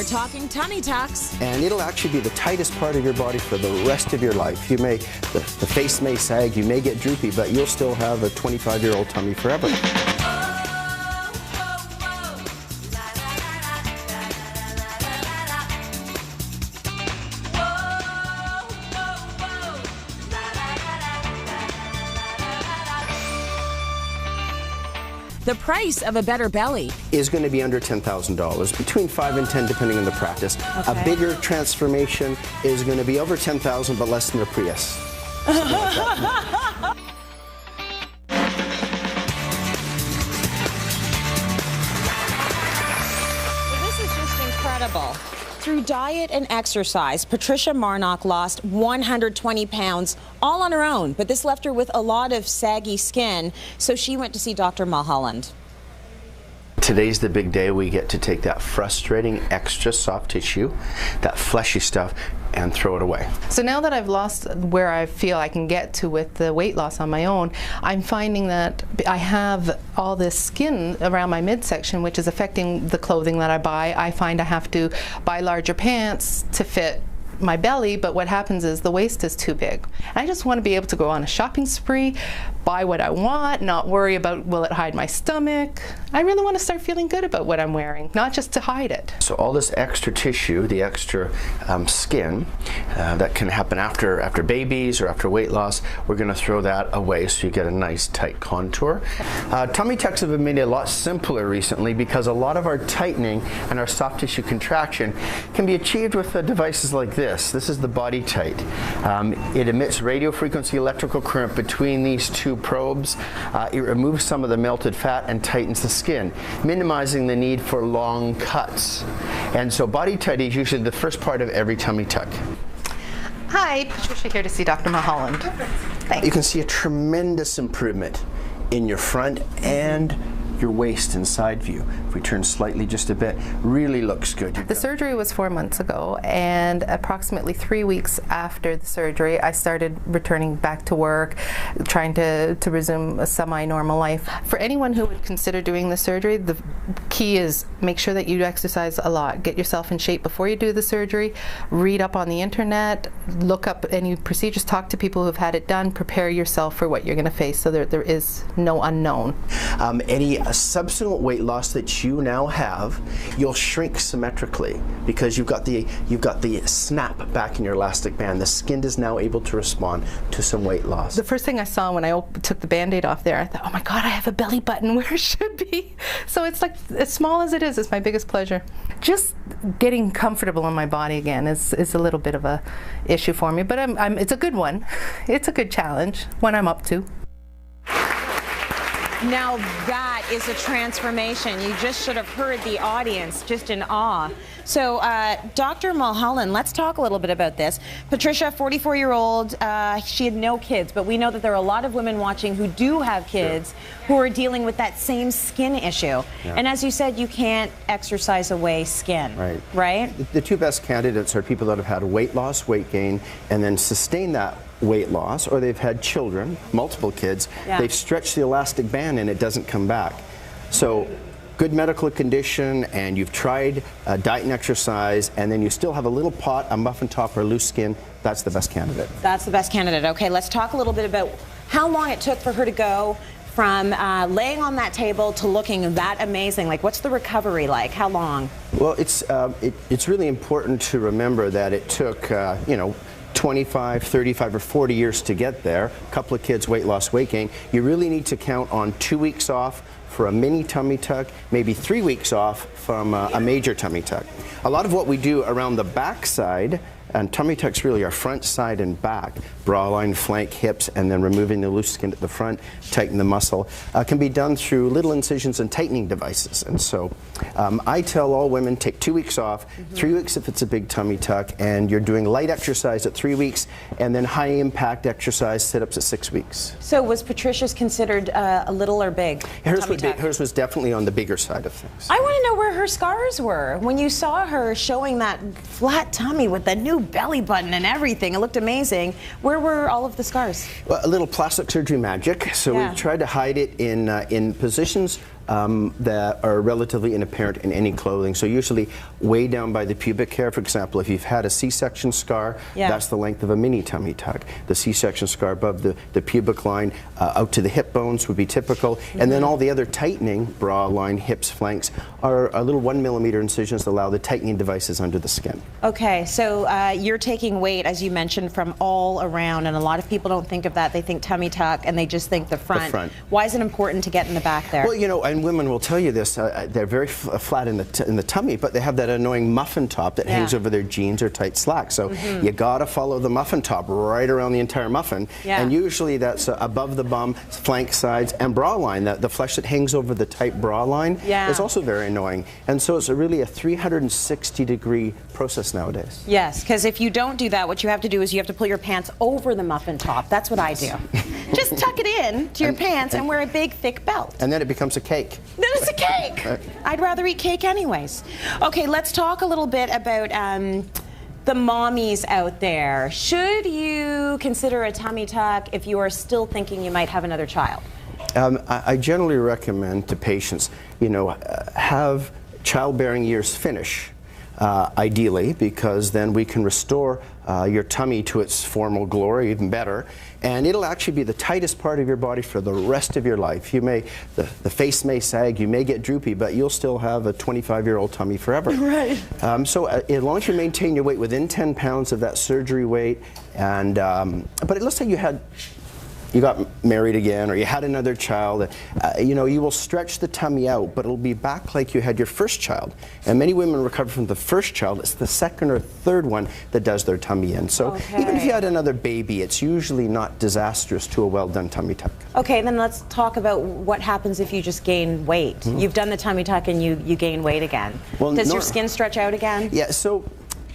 We're talking tummy tucks. And it'll actually be the tightest part of your body for the rest of your life. You may, the face may sag, you may get droopy, but you'll still have a 25-year-old tummy forever. The price of a better belly is going to be under $10,000, between 5 and 10 depending on the practice. Okay. A bigger transformation is going to be over 10,000 but less than a Prius. Incredible. Through diet and exercise, Patricia Marnock lost 120 pounds all on her own, but this left her with a lot of saggy skin, so she went to see Dr. Mulholland. Today's the big day. We get to take that frustrating extra soft tissue, that fleshy stuff, and throw it away. So now that I've lost where I feel I can get to with the weight loss on my own, I'm finding that I have all this skin around my midsection, which is affecting the clothing that I buy. I find I have to buy larger pants to fit my belly, but what happens is the waist is too big. And I just want to be able to go on a shopping spree, buy what I want, not worry about will it hide my stomach. I really want to start feeling good about what I'm wearing, not just to hide it. So all this extra tissue, the extra skin that can happen after babies or after weight loss, we're going to throw that away so you get a nice tight contour. Tummy tucks have been made a lot simpler recently because a lot of our tightening and our soft tissue contraction can be achieved with devices like this. This is the Body Tight. It emits radio frequency electrical current between these two probes. It removes some of the melted fat and tightens the skin, minimizing the need for long cuts. And so Body Tight is usually the first part of every tummy tuck. Hi, Patricia here to see Dr. Mulholland. Thanks. You can see a tremendous improvement in your front and your waist and side view. If we turn slightly just a bit, really looks good. The surgery was 4 months ago, and approximately 3 weeks after the surgery I started returning back to work, trying to resume a semi-normal life. For anyone who would consider doing the surgery, the key is make sure that you exercise a lot. Get yourself in shape before you do the surgery, read up on the internet, look up any procedures, talk to people who have had it done, prepare yourself for what you're going to face so there is no unknown. Any subsequent weight loss that you now have, you'll shrink symmetrically because you've got the snap back in your elastic band. The skin is now able to respond to some weight loss. The first thing I saw when I took the Band-Aid off there, I thought, oh my God, I have a belly button where it should be. So it's like, as small as it is, it's my biggest pleasure. Just getting comfortable in my body again is a little bit of a issue for me, but it's a good one. It's a good challenge, one I'm up to. Now that is a transformation. You just should have heard the audience just in awe. So Dr. Mulholland, let's talk a little bit about this. Patricia, 44-year-old, she had no kids, but we know that there are a lot of women watching who do have kids who are dealing with that same skin issue. Yeah. And as you said, you can't exercise away skin, right? The two best candidates are people that have had weight loss, weight gain, and then sustain that weight loss, or they've had children, multiple kids, they've stretched the elastic band and it doesn't come back. So good medical condition and you've tried diet and exercise and then you still have a little pot, a muffin top, or loose skin, that's the best candidate. That's the best candidate. Okay, let's talk a little bit about how long it took for her to go from laying on that table to looking that amazing. Like, what's the recovery like? How long? Well, it's really important to remember that it took, you know, 25, 35, or 40 years to get there. A couple of kids, weight loss, weight gain. You really need to count on 2 weeks off for a mini tummy tuck, maybe 3 weeks off from a major tummy tuck. A lot of what we do around the back side, and tummy tucks really are front, side, and back, bra line, flank, hips, and then removing the loose skin at the front, tighten the muscle, can be done through little incisions and tightening devices. And so I tell all women, take 2 weeks off, 3 weeks if it's a big tummy tuck, and you're doing light exercise at 3 weeks, and then high impact exercise sit-ups at 6 weeks. So was Patricia's considered a little or big? Hers was definitely on the bigger side of things. I want to know where her scars were. When you saw her showing that flat tummy with the new belly button and everything, it looked amazing. Where were all of the scars? Well, a little plastic surgery magic. So we tried to hide it in positions that are relatively inapparent in any clothing. So usually way down by the pubic hair, for example, if you've had a C-section scar, that's the length of a mini tummy tuck. The C-section scar above the pubic line out to the hip bones would be typical. And then all the other tightening, bra line, hips, flanks, are little 1 millimeter incisions that allow the tightening devices under the skin. Okay, so you're taking weight, as you mentioned, from all around, and a lot of people don't think of that. They think tummy tuck, and they just think the front. Why is it important to get in the back there? Well, you know, and women will tell you this, they're very flat in the tummy, but they have that annoying muffin top that hangs over their jeans or tight slacks. So you gotta follow the muffin top right around the entire muffin, and usually that's above the bum, flank sides, and bra line. The flesh that hangs over the tight bra line is also very annoying. And so it's really a 360-degree process nowadays. Yes, because if you don't do that, what you have to do is you have to pull your pants over the muffin top. That's what I do. Just tuck it in to your pants and wear a big, thick belt. And then it becomes a cake. Then it's a cake. I'd rather eat cake anyways. Okay, let's talk a little bit about the mommies out there. Should you consider a tummy tuck if you are still thinking you might have another child? I generally recommend to patients, you know, have childbearing years finish, ideally, because then we can restore your tummy to its formal glory even better, and it'll actually be the tightest part of your body for the rest of your life. You may, the face may sag, you may get droopy, but you'll still have a 25-year-old tummy forever. Right. So as long as you maintain your weight within 10 pounds of that surgery weight, and but let's say you got married again, or you had another child, you know, you will stretch the tummy out, but it'll be back like you had your first child. And many women recover from the first child. It's the second or third one that does their tummy in. So even if you had another baby, it's usually not disastrous to a well-done tummy tuck. Okay, then let's talk about what happens if you just gain weight. You've done the tummy tuck and you gain weight again. Well, does your skin stretch out again? Yeah, so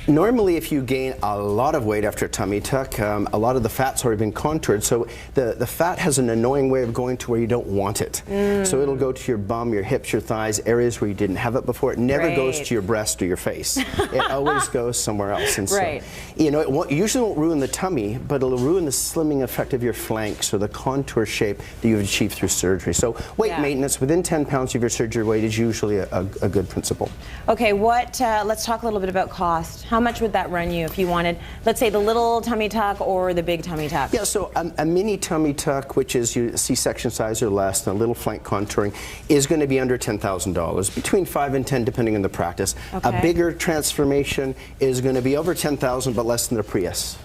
normally if you gain a lot of weight after a tummy tuck, a lot of the fat's already been contoured, so the fat has an annoying way of going to where you don't want it. So it'll go to your bum, your hips, your thighs, areas where you didn't have it before. It never goes to your breast or your face. It always goes somewhere else. And so, you know, it usually won't ruin the tummy, but it'll ruin the slimming effect of your flanks or the contour shape that you've achieved through surgery. So weight maintenance within 10 pounds of your surgery weight is usually a good principle. Okay, let's talk a little bit about cost. How much would that run you if you wanted, let's say, the little tummy tuck or the big tummy tuck? Yeah, so a mini tummy tuck, which is C-section size or less, and a little flank contouring, is going to be under $10,000, between 5 and 10 depending on the practice. A bigger transformation is going to be over 10,000 but less than a Prius.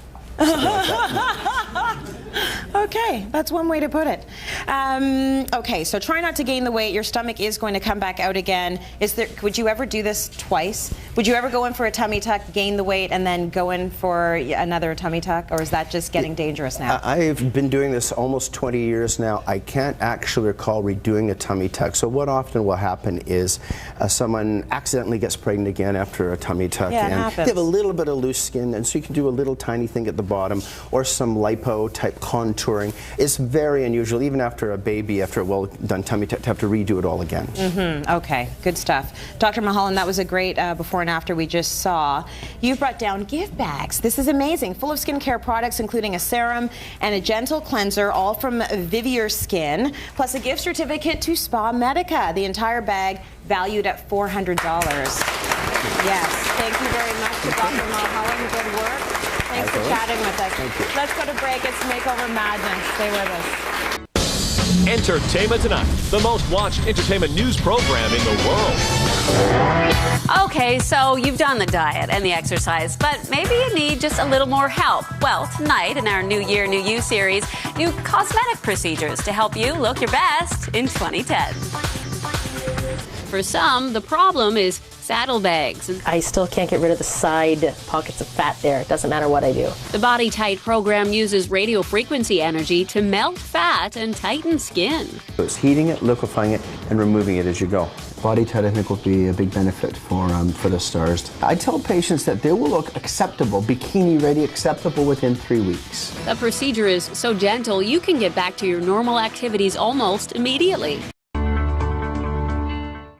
Okay, that's one way to put it. Okay, so try not to gain the weight. Your stomach is going to come back out again. Would you ever do this twice? Would you ever go in for a tummy tuck, gain the weight, and then go in for another tummy tuck? Or is that just getting dangerous now? I've been doing this almost 20 years now. I can't actually recall redoing a tummy tuck. So what often will happen is someone accidentally gets pregnant again after a tummy tuck. Yeah, and they have a little bit of loose skin, and so you can do a little tiny thing at the bottom, or some lipo type contouring. It's very unusual, even after a baby, after a well-done tummy tuck, to have to redo it all again. Okay, good stuff. Dr. Mulholland, that was a great before and after we just saw. You brought down gift bags. This is amazing. Full of skincare products, including a serum and a gentle cleanser, all from Vivier Skin, plus a gift certificate to Spa Medica. The entire bag valued at $400. Yes, thank you very much to Dr. Mulholland. Good work. Thanks for chatting with us. Thank you. Let's go to break. It's Makeover Madness. Stay with us. Entertainment Tonight, the most watched entertainment news program in the world. Okay, so you've done the diet and the exercise, but maybe you need just a little more help. Well, tonight in our New Year, New You series, new cosmetic procedures to help you look your best in 2010. For some, the problem is saddlebags. I still can't get rid of the side pockets of fat there. It doesn't matter what I do. The Body Tight program uses radio frequency energy to melt fat and tighten skin. So it's heating it, liquefying it, and removing it as you go. Body Tight, I think, will be a big benefit for the stars. I tell patients that they will look acceptable, bikini ready, acceptable within 3 weeks. The procedure is so gentle, you can get back to your normal activities almost immediately.